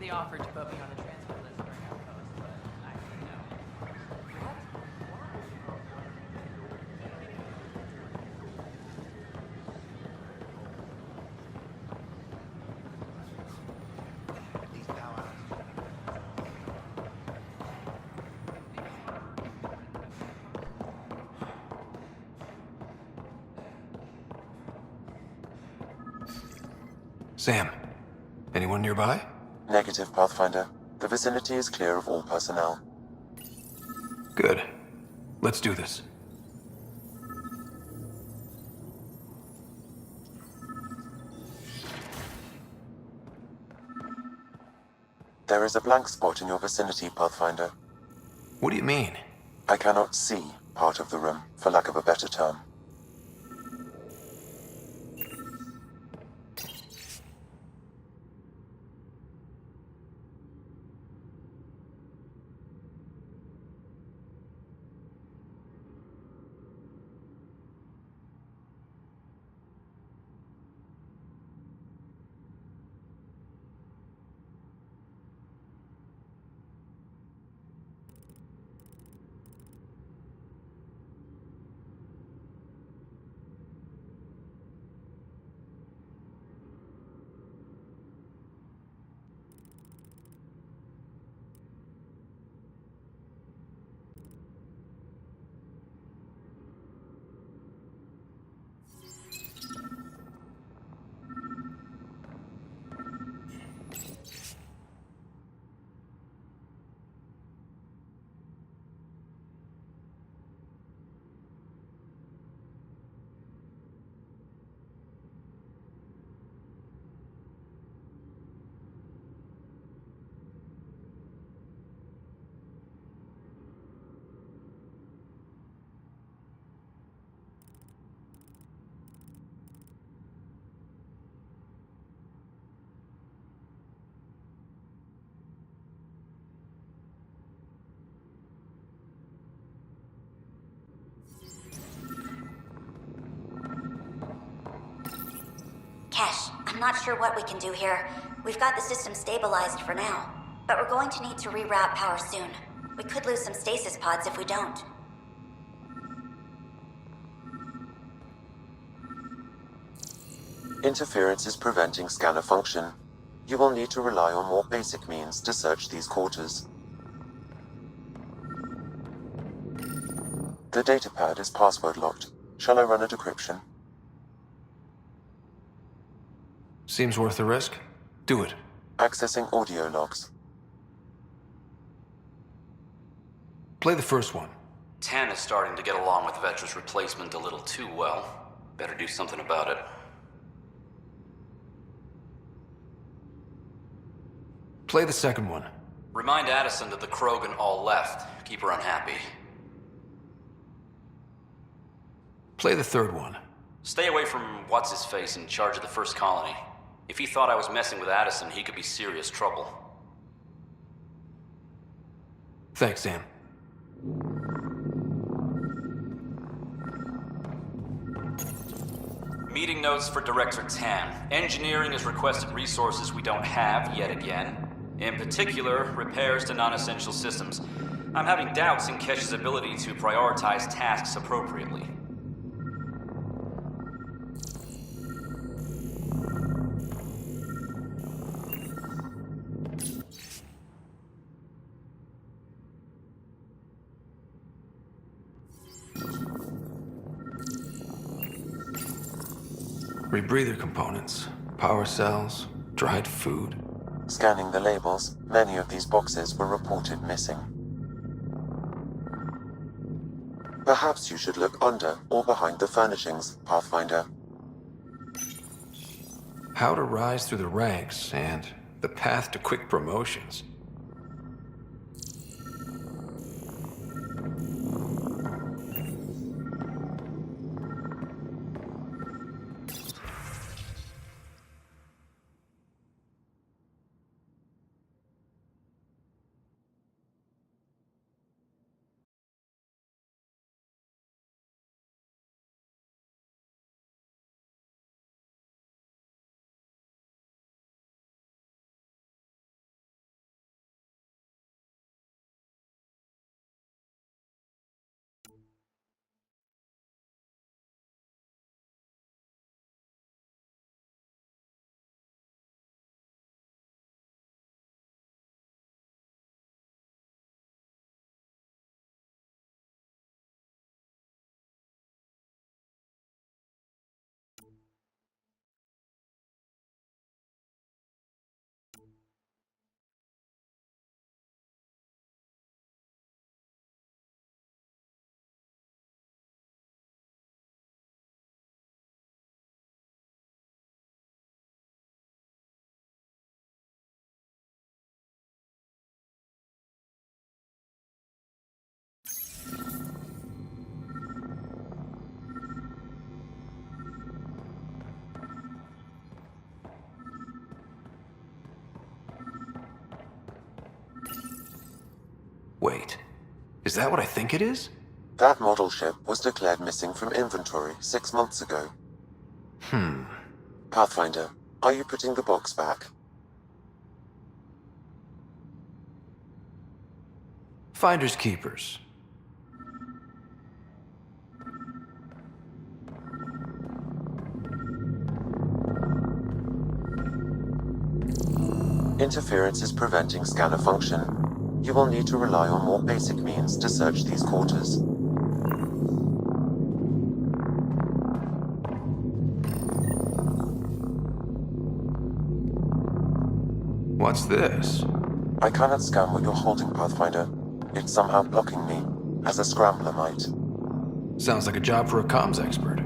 initially offered to put me on the transfer list for an outpost, but I said no. Sam, anyone nearby? Negative, Pathfinder. The vicinity is clear of all personnel. Good. Let's do this. There is a blank spot in your vicinity, Pathfinder. What do you mean? I cannot see part of the room, for lack of a better term. Kesh, I'm not sure what we can do here. We've got the system stabilized for now, but we're going to need to reroute power soon. We could lose some stasis pods if we don't. Interference is preventing scanner function. You will need to rely on more basic means to search these quarters. The datapad is password locked. Shall I run a decryption? Seems worth the risk. Do it. Accessing audio logs. Play the first one. 10 is starting to get along with Vetra's replacement a little too well. Better do something about it. Play the second one. Remind Addison that the Krogan all left. Keep her unhappy. Play the third one. Stay away from what's-his-face in charge of the first colony. If he thought I was messing with Addison, he could be serious trouble. Thanks, Sam. Meeting notes for Director Tan. Engineering has requested resources we don't have yet again. In particular, repairs to non-essential systems. I'm having doubts in Kesh's ability to prioritize tasks appropriately. Rebreather components, power cells, dried food. Scanning the labels, many of these boxes were reported missing. Perhaps you should look under or behind the furnishings, Pathfinder. How to rise through the ranks and the path to quick promotions. Wait, is that what I think it is? That model ship was declared missing from inventory 6 months ago. Pathfinder, are you putting the box back? Finders keepers. Interference is preventing scanner function. You will need to rely on more basic means to search these quarters. What's this? I cannot scan what you're holding, Pathfinder. It's somehow blocking me, as a scrambler might. Sounds like a job for a comms expert.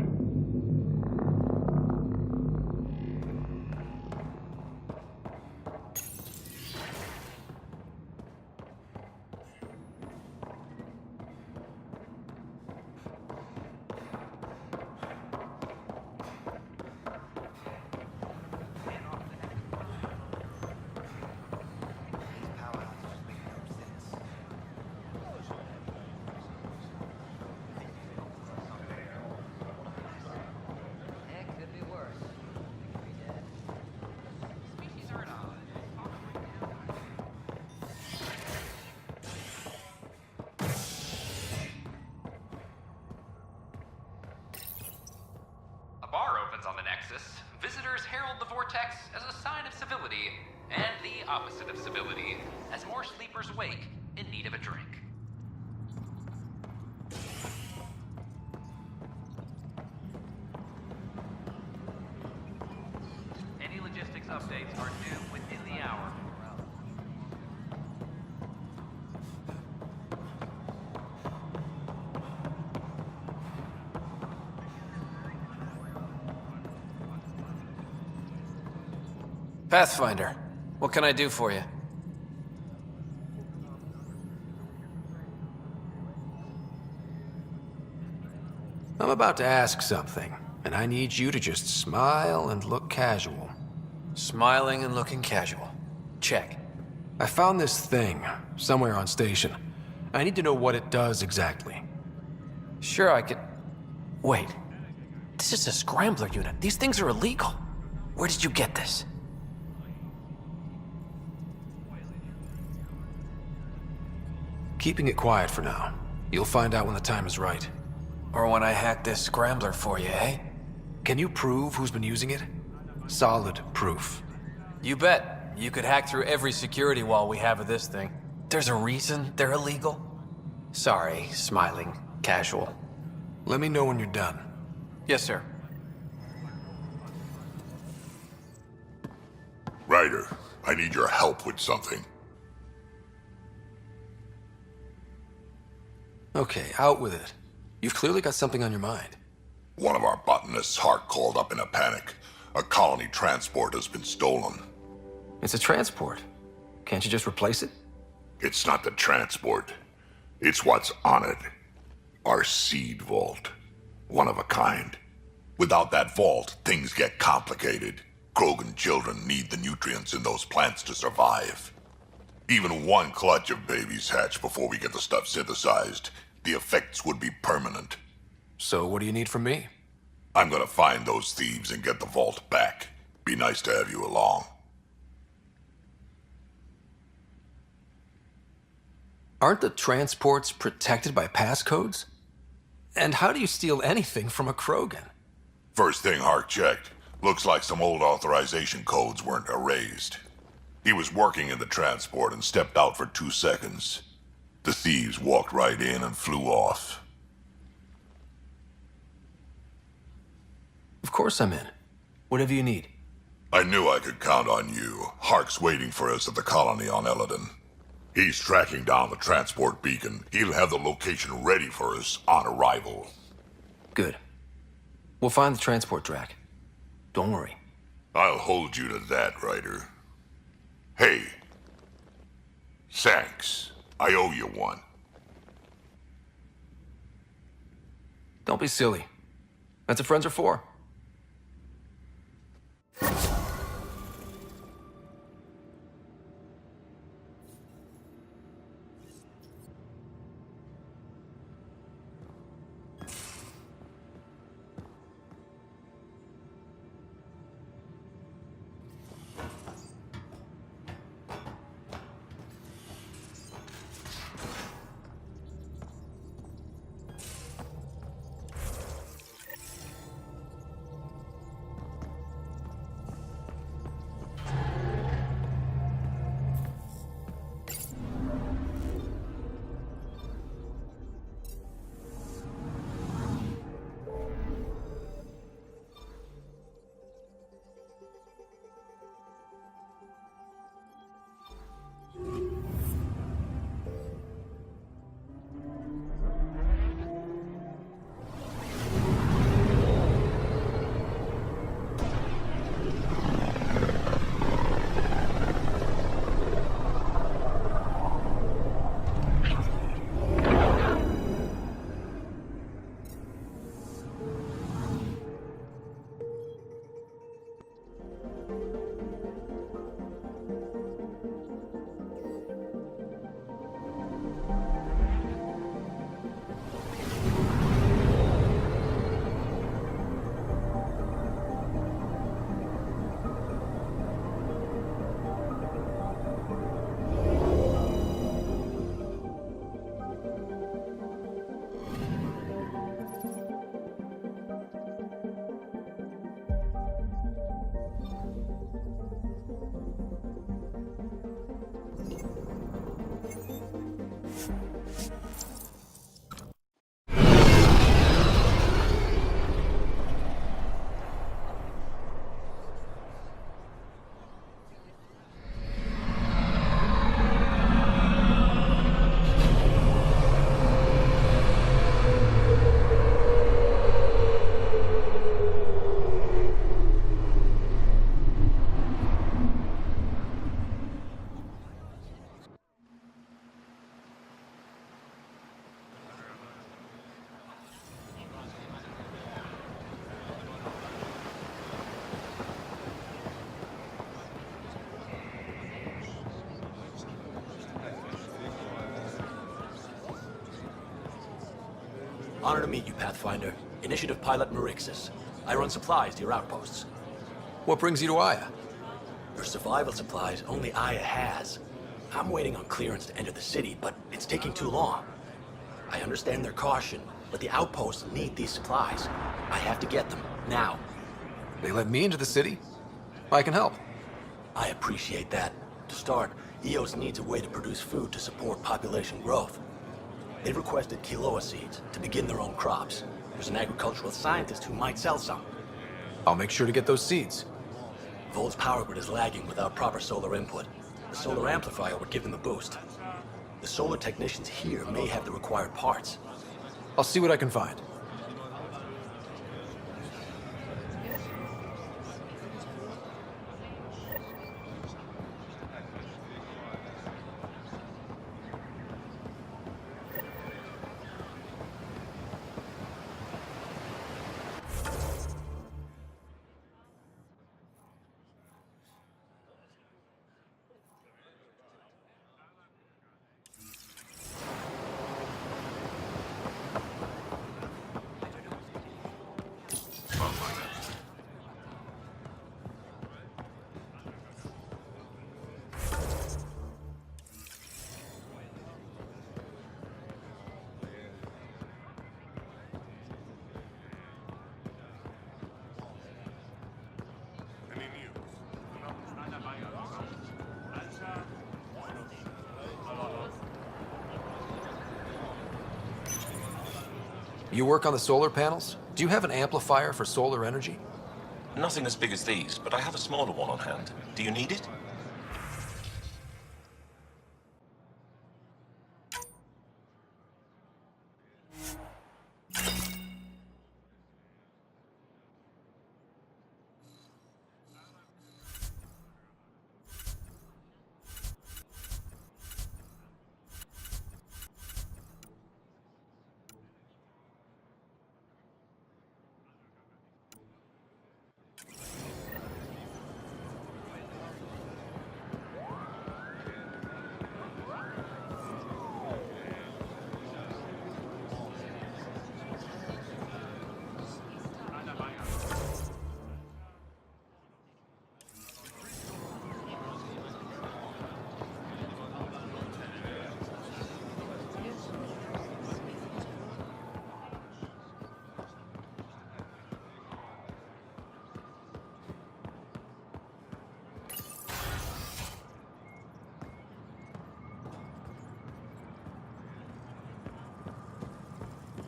It could be worse. It could be dead. Species are at odds. A bar opens on the Nexus. Visitors herald the vortex as a sign of civility, and the opposite of civility, as more sleepers wake in need of a drink. Any logistics updates are due within the hour. Pathfinder, what can I do for you? I'm about to ask something, and I need you to just smile and look casual. Smiling and looking casual. Check. I found this thing somewhere on station. I need to know what it does exactly. Sure, I could... Wait. This is a scrambler unit. These things are illegal. Where did you get this? Keeping it quiet for now. You'll find out when the time is right. Or when I hack this scrambler for you, eh? Can you prove who's been using it? Solid proof. You bet. You could hack through every security wall we have of this thing. There's a reason they're illegal. Sorry, smiling, casual. Let me know when you're done. Yes, sir. Ryder, I need your help with something. Okay, out with it. You've clearly got something on your mind. One of our botanists, Hart, called up in a panic. A colony transport has been stolen. It's a transport. Can't you just replace it? It's not the transport. It's what's on it. Our seed vault. One of a kind. Without that vault, things get complicated. Krogan children need the nutrients in those plants to survive. Even one clutch of babies hatch before we get the stuff synthesized. The effects would be permanent. So what do you need from me? I'm gonna find those thieves and get the vault back. Be nice to have you along. Aren't the transports protected by passcodes? And how do you steal anything from a krogan? First thing Hart checked. Looks like some old authorization codes weren't erased. He was working in the transport and stepped out for 2 seconds. The thieves walked right in and flew off. Of course I'm in. Whatever you need. I knew I could count on you. Hark's waiting for us at the colony on Eladon. He's tracking down the transport beacon. He'll have the location ready for us on arrival. Good. We'll find the transport track. Don't worry. I'll hold you to that, Ryder. Hey. Thanks. I owe you one. Don't be silly. That's what friends are for. Honor to meet you, Pathfinder. Initiative Pilot Marixus. I run supplies to your outposts. What brings you to Aya? For survival supplies, only Aya has. I'm waiting on clearance to enter the city, but it's taking too long. I understand their caution, but the outposts need these supplies. I have to get them, now. They let me into the city? I can help. I appreciate that. To start, EOS needs a way to produce food to support population growth. They've requested quinoa seeds to begin their own crops. There's an agricultural scientist who might sell some. I'll make sure to get those seeds. Volt's power grid is lagging without proper solar input. The solar amplifier would give them a boost. The solar technicians here may have the required parts. I'll see what I can find. You work on the solar panels? Do you have an amplifier for solar energy? Nothing as big as these, but I have a smaller one on hand. Do you need it?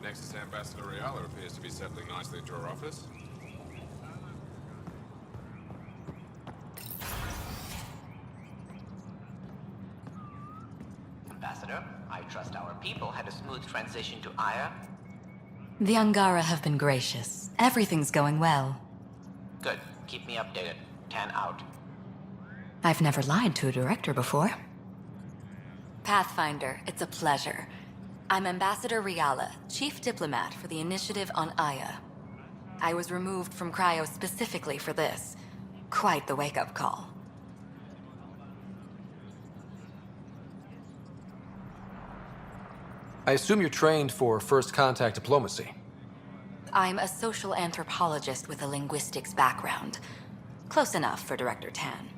Nexus Ambassador Riala appears to be settling nicely into her office. Ambassador, I trust our people had a smooth transition to Aya. The Angara have been gracious. Everything's going well. Good. Keep me updated. 10 out. I've never lied to a director before. Pathfinder, it's a pleasure. I'm Ambassador Riala, Chief Diplomat for the Initiative on Aya. I was removed from Cryo specifically for this. Quite the wake-up call. I assume you're trained for first contact diplomacy. I'm a social anthropologist with a linguistics background. Close enough for Director Tan.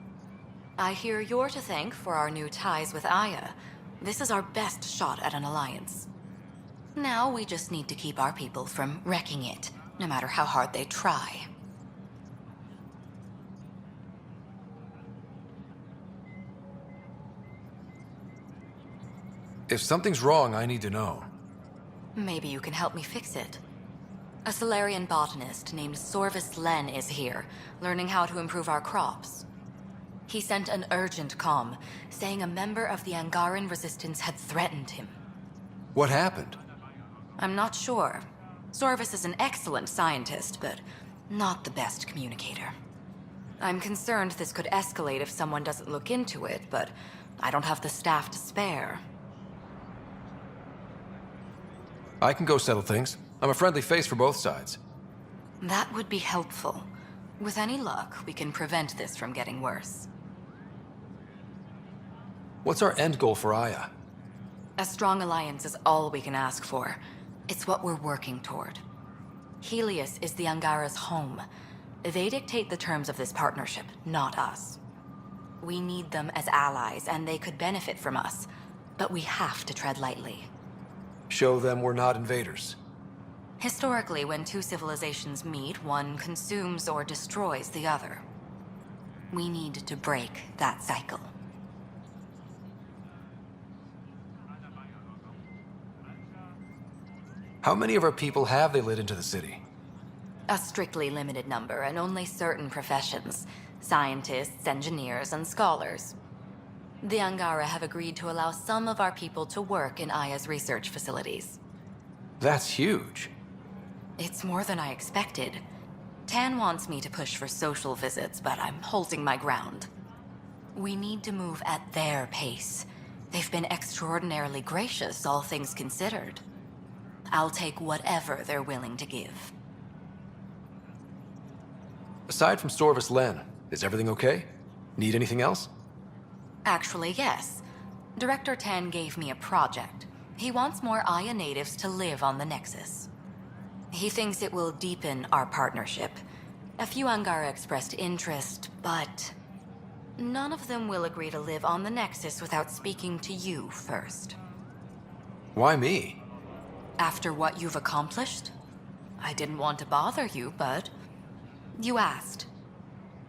I hear you're to thank for our new ties with Aya. This is our best shot at an alliance. Now we just need to keep our people from wrecking it, no matter how hard they try. If something's wrong, I need to know. Maybe you can help me fix it. A Solarian botanist named Sorvis Len is here, learning how to improve our crops. He sent an urgent comm, saying a member of the Angaran resistance had threatened him. What happened? I'm not sure. Sorvis is an excellent scientist, but not the best communicator. I'm concerned this could escalate if someone doesn't look into it, but I don't have the staff to spare. I can go settle things. I'm a friendly face for both sides. That would be helpful. With any luck, we can prevent this from getting worse. What's our end goal for Aya? A strong alliance is all we can ask for. It's what we're working toward. Helios is the Angara's home. They dictate the terms of this partnership, not us. We need them as allies, and they could benefit from us. But we have to tread lightly. Show them we're not invaders. Historically, when two civilizations meet, one consumes or destroys the other. We need to break that cycle. How many of our people have they let into the city? A strictly limited number, and only certain professions. Scientists, engineers, and scholars. The Angara have agreed to allow some of our people to work in Aya's research facilities. That's huge. It's more than I expected. Tan wants me to push for social visits, but I'm holding my ground. We need to move at their pace. They've been extraordinarily gracious, all things considered. I'll take whatever they're willing to give. Aside from Storvis Len, is everything okay? Need anything else? Actually, yes. Director Tan gave me a project. He wants more Aya natives to live on the Nexus. He thinks it will deepen our partnership. A few Angara expressed interest, but none of them will agree to live on the Nexus without speaking to you first. Why me? After what you've accomplished? I didn't want to bother you, but you asked.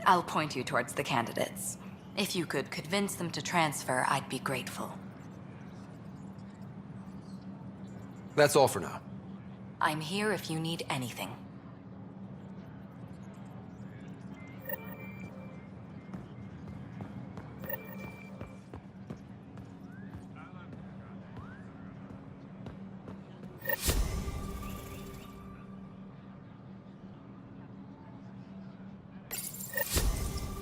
I'll point you towards the candidates. If you could convince them to transfer, I'd be grateful. That's all for now. I'm here if you need anything.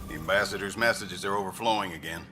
The ambassador's messages are overflowing again.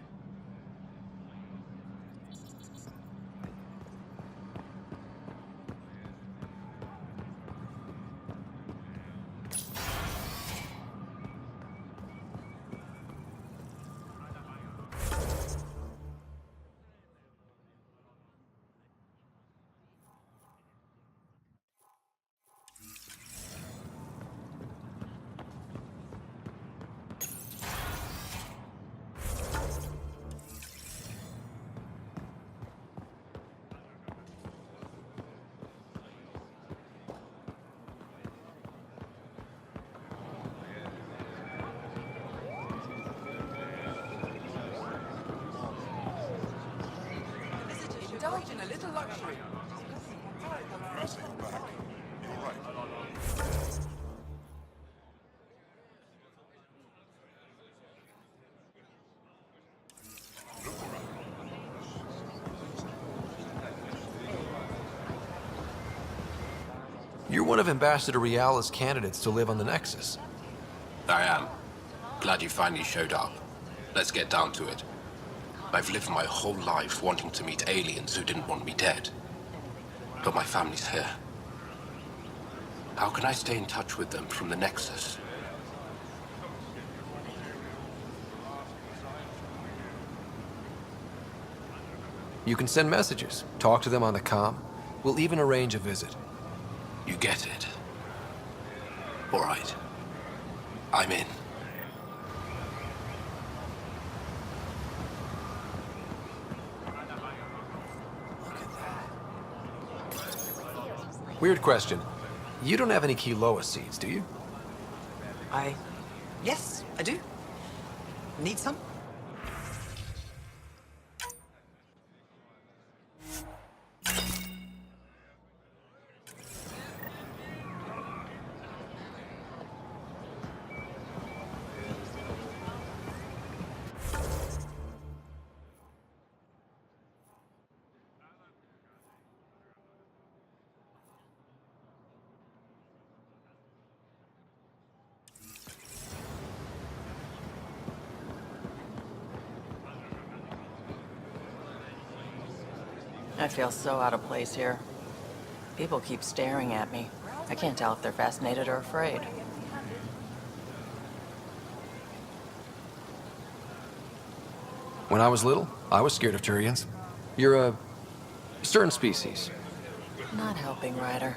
Indulging a little luxury. Pressing back. You're right. You're one of Ambassador Riala's candidates to live on the Nexus. I am. Glad you finally showed up. Let's get down to it. I've lived my whole life wanting to meet aliens who didn't want me dead. But my family's here. How can I stay in touch with them from the Nexus? You can send messages, talk to them on the comm. We'll even arrange a visit. You get it. All right. I'm in. Weird question. You don't have any Kiloa seeds, do you? Yes, I do. Need some? I feel so out of place here. People keep staring at me. I can't tell if they're fascinated or afraid. When I was little, I was scared of Turians. You're a certain species. Not helping, Ryder.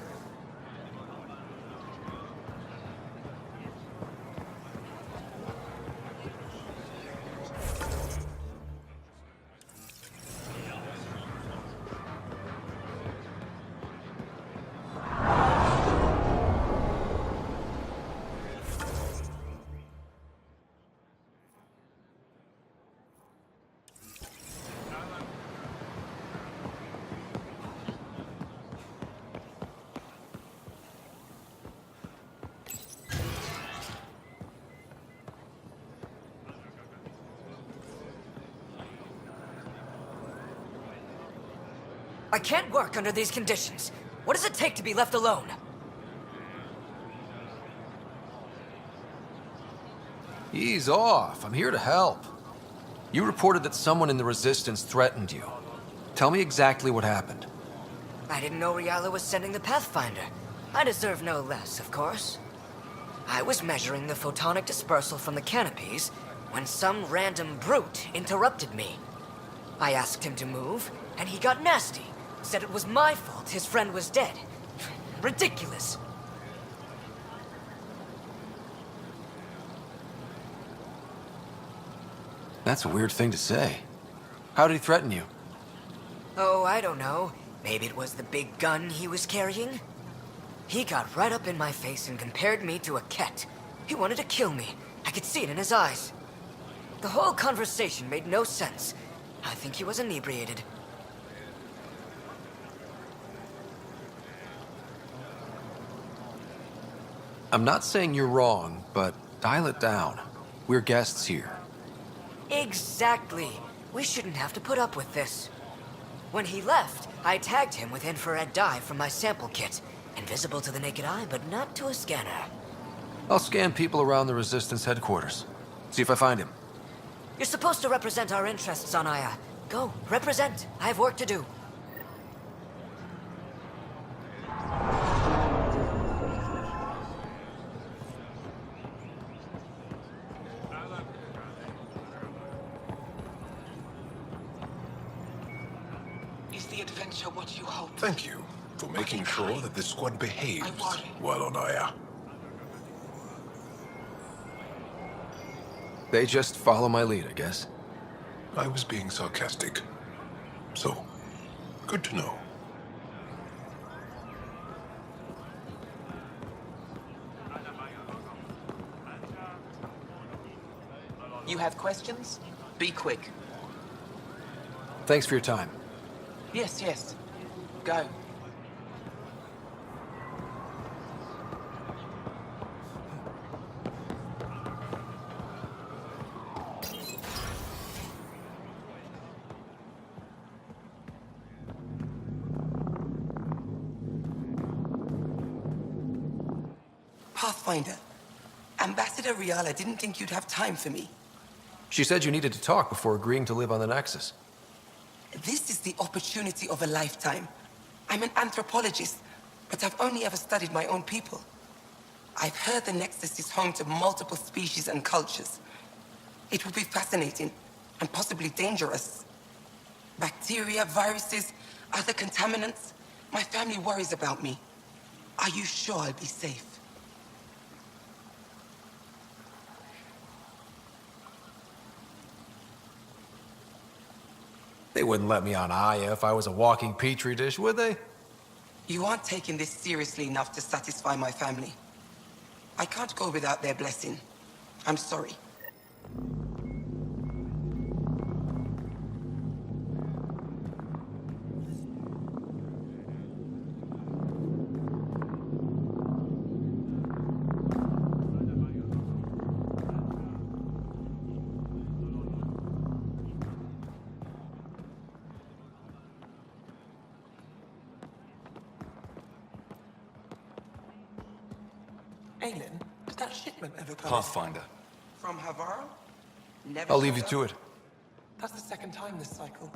I can't work under these conditions. What does it take to be left alone? Ease off. I'm here to help. You reported that someone in the Resistance threatened you. Tell me exactly what happened. I didn't know Riala was sending the Pathfinder. I deserve no less, of course. I was measuring the photonic dispersal from the canopies when some random brute interrupted me. I asked him to move, and he got nasty. Said it was my fault his friend was dead. Ridiculous. That's a weird thing to say. How did he threaten you? Oh, I don't know. Maybe it was the big gun he was carrying? He got right up in my face and compared me to a cat. He wanted to kill me. I could see it in his eyes. The whole conversation made no sense. I think he was inebriated. I'm not saying you're wrong, but dial it down. We're guests here. Exactly. We shouldn't have to put up with this. When he left, I tagged him with infrared dye from my sample kit. Invisible to the naked eye, but not to a scanner. I'll scan people around the Resistance headquarters. See if I find him. You're supposed to represent our interests on Aya. Go, represent. I have work to do. Is the adventure what you hoped? Thank you for making sure that this squad behaves well on Aya. They just follow my lead, I guess. I was being sarcastic. So, good to know. You have questions? Be quick. Thanks for your time. Yes, yes. Go. Pathfinder, Ambassador Riala didn't think you'd have time for me. She said you needed to talk before agreeing to live on the Nexus. This is the opportunity of a lifetime. I'm an anthropologist, but I've only ever studied my own people. I've heard the Nexus is home to multiple species and cultures. It will be fascinating and possibly dangerous. Bacteria, viruses, other contaminants. My family worries about me. Are you sure I'll be safe? They wouldn't let me on Aya if I was a walking petri dish, would they? You aren't taking this seriously enough to satisfy my family. I can't go without their blessing. I'm sorry. Aylin, did that shipment ever come? Pathfinder. From Havara? Never I'll leave you showed to up. it. That's the second time this cycle.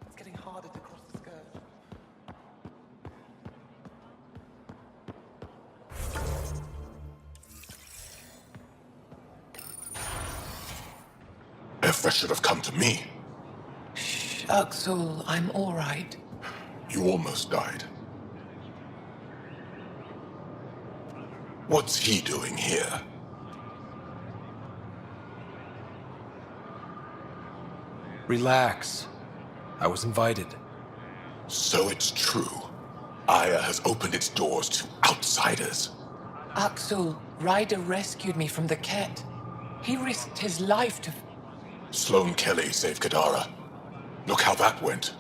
It's getting harder to cross the scourge. Effa should have come to me. Uxul, I'm all right. You almost died. What's he doing here? Relax. I was invited. So it's true. Aya has opened its doors to outsiders. Axel, Ryder rescued me from the Ket. He risked his life to... Sloane Kelly saved Kadara. Look how that went.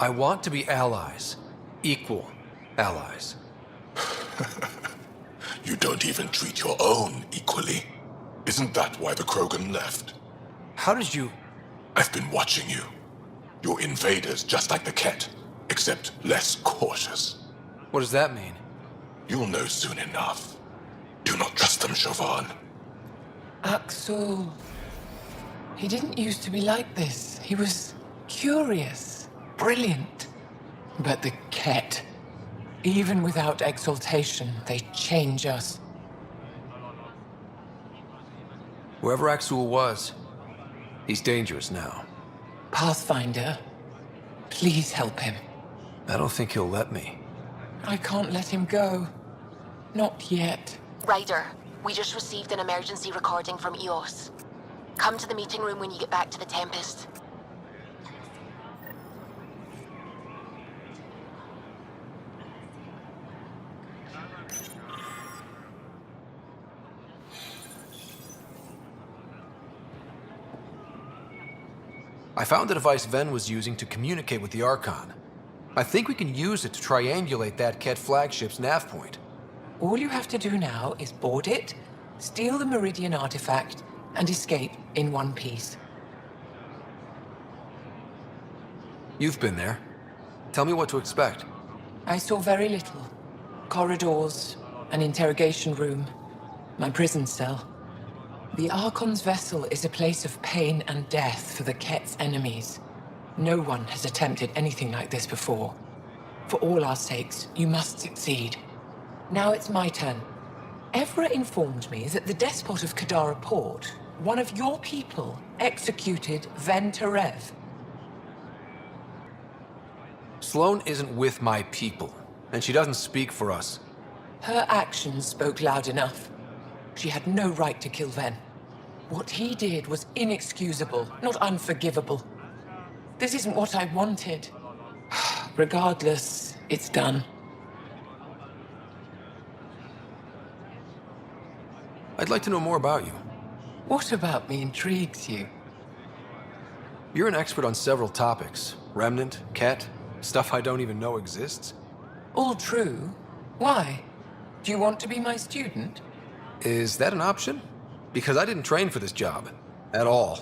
I want to be allies. Equal allies. You don't even treat your own equally. Isn't that why the Krogan left? How did you... I've been watching you. You're invaders just like the Ket, except less cautious. What does that mean? You'll know soon enough. Do not trust them, Chauvin. Axel... He didn't used to be like this. He was curious, brilliant. But the Ket, even without exaltation, they change us. Whoever Axel was, he's dangerous now. Pathfinder, please help him. I don't think he'll let me. I can't let him go. Not yet. Ryder, we just received an emergency recording from EOS. Come to the meeting room when you get back to the Tempest. I found the device Ven was using to communicate with the Archon. I think we can use it to triangulate that Ket flagship's nav point. All you have to do now is board it, steal the Meridian artifact, and escape in one piece. You've been there. Tell me what to expect. I saw very little. Corridors, an interrogation room, my prison cell. The Archon's vessel is a place of pain and death for the Ket's enemies. No one has attempted anything like this before. For all our sakes, you must succeed. Now it's my turn. Evra informed me that the despot of Kadara Port, one of your people, executed Ven Terev. Sloane isn't with my people, and she doesn't speak for us. Her actions spoke loud enough. She had no right to kill Ven. What he did was inexcusable, not unforgivable. This isn't what I wanted. Regardless, it's done. I'd like to know more about you. What about me intrigues you? You're an expert on several topics. Remnant, Ket, stuff I don't even know exists. All true. Why? Do you want to be my student? Is that an option? Because I didn't train for this job. At all.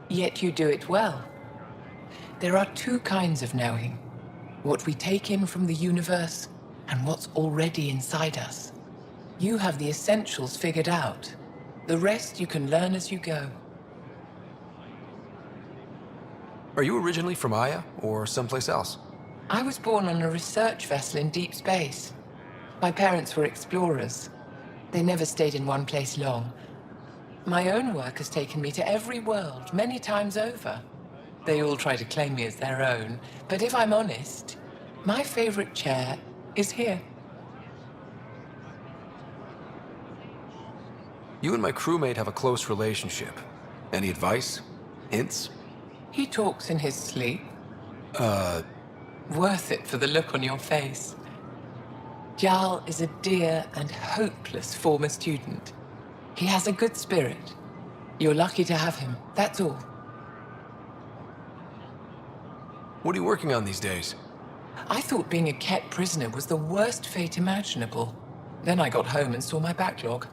Yet you do it well. There are two kinds of knowing. What we take in from the universe, and what's already inside us. You have the essentials figured out. The rest you can learn as you go. Are you originally from Aya, or someplace else? I was born on a research vessel in deep space. My parents were explorers. They never stayed in one place long. My own work has taken me to every world, many times over. They all try to claim me as their own, but if I'm honest, my favorite chair is here. You and my crewmate have a close relationship. Any advice? Hints? He talks in his sleep. Worth it for the look on your face. Jaal is a dear and hopeless former student. He has a good spirit. You're lucky to have him, that's all. What are you working on these days? I thought being a Ket prisoner was the worst fate imaginable. Then I got home and saw my backlog.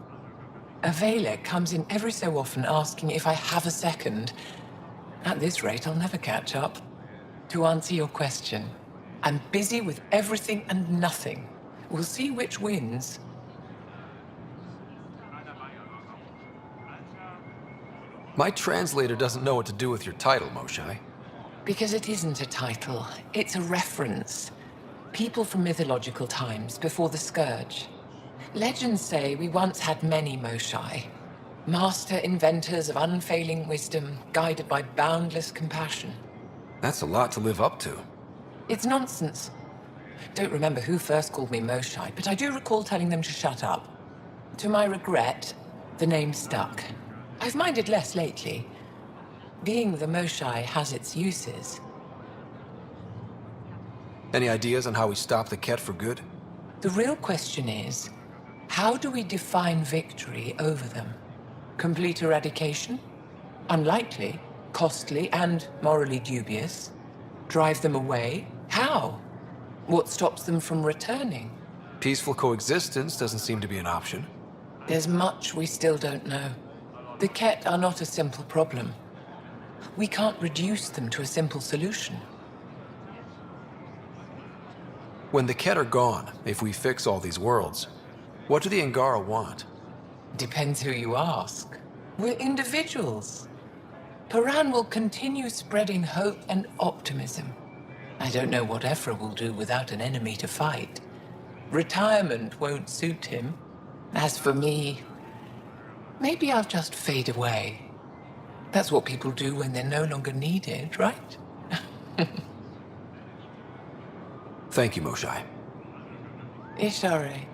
A Valek comes in every so often asking if I have a second. At this rate, I'll never catch up. To answer your question, I'm busy with everything and nothing. We'll see which wins. My translator doesn't know what to do with your title, Moshai. Because it isn't a title, it's a reference. People from mythological times before the Scourge. Legends say we once had many Moshai. Master inventors of unfailing wisdom, guided by boundless compassion. That's a lot to live up to. It's nonsense. Don't remember who first called me Moshai, but I do recall telling them to shut up. To my regret, the name stuck. I've minded less lately. Being the Moshai has its uses. Any ideas on how we stop the Ket for good? The real question is, how do we define victory over them? Complete eradication? Unlikely, costly, and morally dubious. Drive them away? How? What stops them from returning? Peaceful coexistence doesn't seem to be an option. There's much we still don't know. The Ket are not a simple problem. We can't reduce them to a simple solution. When the Ket are gone, if we fix all these worlds, what do the Angara want? Depends who you ask. We're individuals. Paran will continue spreading hope and optimism. I don't know what Ephra will do without an enemy to fight. Retirement won't suit him. As for me, maybe I'll just fade away. That's what people do when they're no longer needed, right? Thank you, Moshai. Ishare.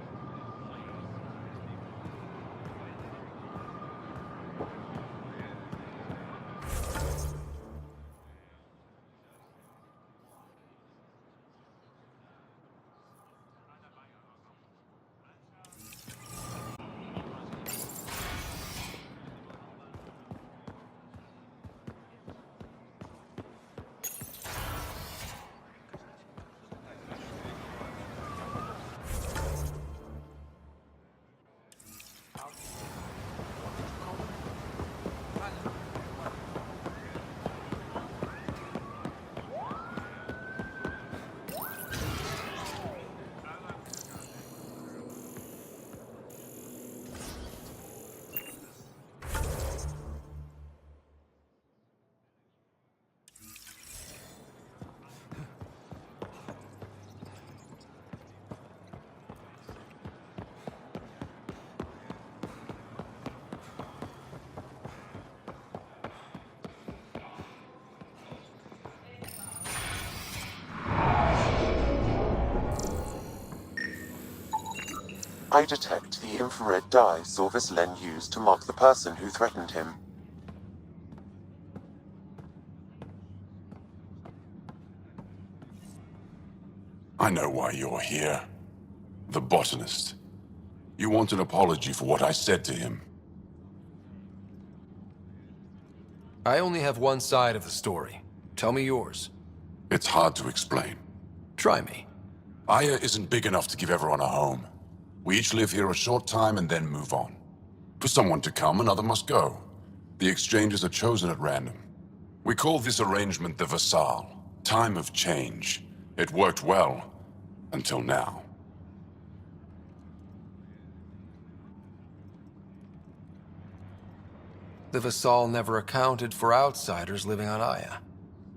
I detect the infrared dye Zorvis Len used to mark the person who threatened him. I know why you're here. The botanist. You want an apology for what I said to him. I only have one side of the story. Tell me yours. It's hard to explain. Try me. Aya isn't big enough to give everyone a home. We each live here a short time and then move on. For someone to come, another must go. The exchanges are chosen at random. We call this arrangement the vesaal, time of change. It worked well, until now. The vesaal never accounted for outsiders living on Aya.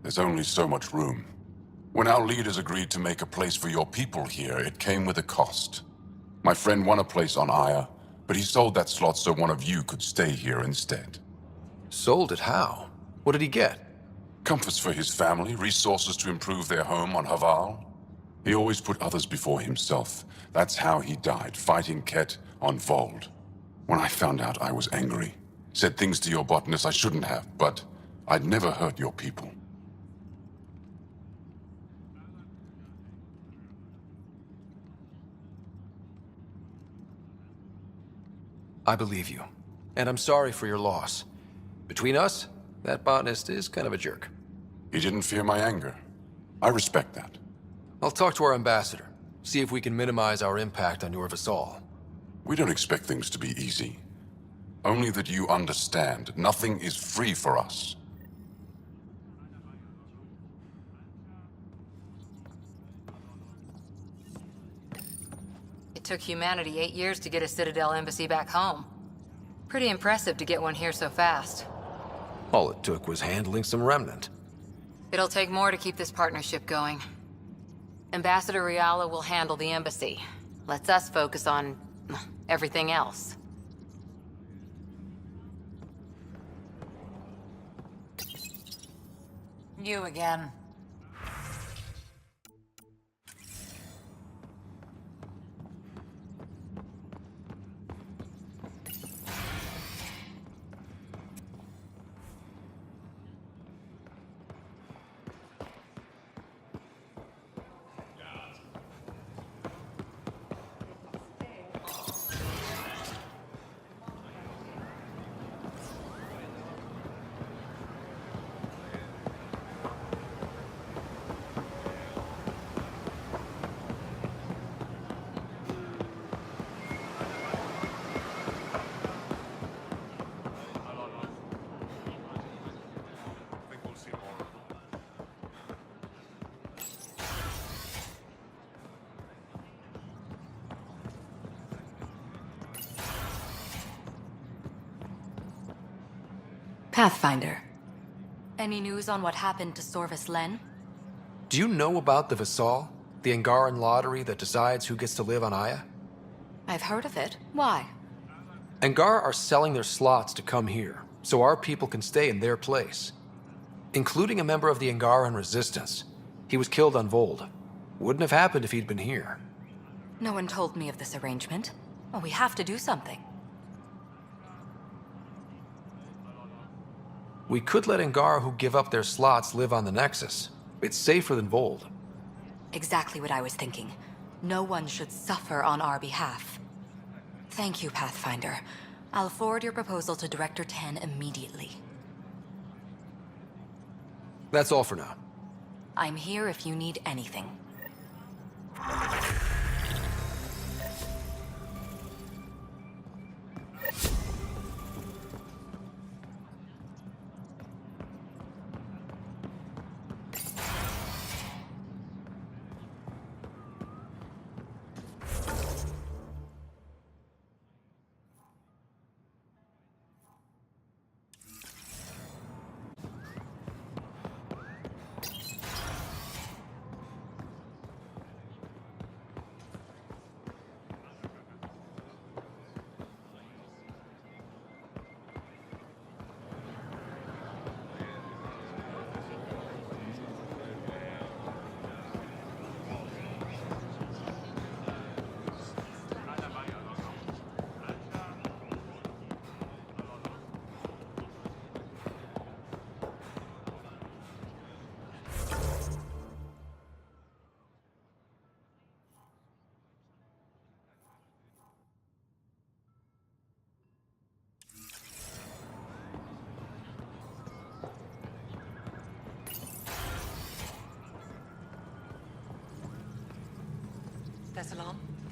There's only so much room. When our leaders agreed to make a place for your people here, it came with a cost. My friend won a place on Aya, but he sold that slot so one of you could stay here instead. Sold it how? What did he get? Comforts for his family, resources to improve their home on Haval. He always put others before himself. That's how he died, fighting Ket on Vold. When I found out, I was angry. Said things to your botanist I shouldn't have, but I'd never hurt your people. I believe you. And I'm sorry for your loss. Between us, that botanist is kind of a jerk. He didn't fear my anger. I respect that. I'll talk to our ambassador. See if we can minimize our impact on your vassal. We don't expect things to be easy. Only that you understand, nothing is free for us. It took humanity 8 years to get a Citadel embassy back home. Pretty impressive to get one here so fast. All it took was handling some remnant. It'll take more to keep this partnership going. Ambassador Riala will handle the embassy. Lets us focus on everything else. You again. Pathfinder. Any news on what happened to Sorvis Len? Do you know about the Vesaal? The Angaran lottery that decides who gets to live on Aya? I've heard of it. Why? Angar are selling their slots to come here, so our people can stay in their place. Including a member of the Angaran resistance. He was killed on Vold. Wouldn't have happened if he'd been here. No one told me of this arrangement. Well, we have to do something. We could let Angar who give up their slots live on the Nexus. It's safer than Vold. Exactly what I was thinking. No one should suffer on our behalf. Thank you, Pathfinder. I'll forward your proposal to Director 10 immediately. That's all for now. I'm here if you need anything.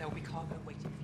There'll be cargo waiting for you.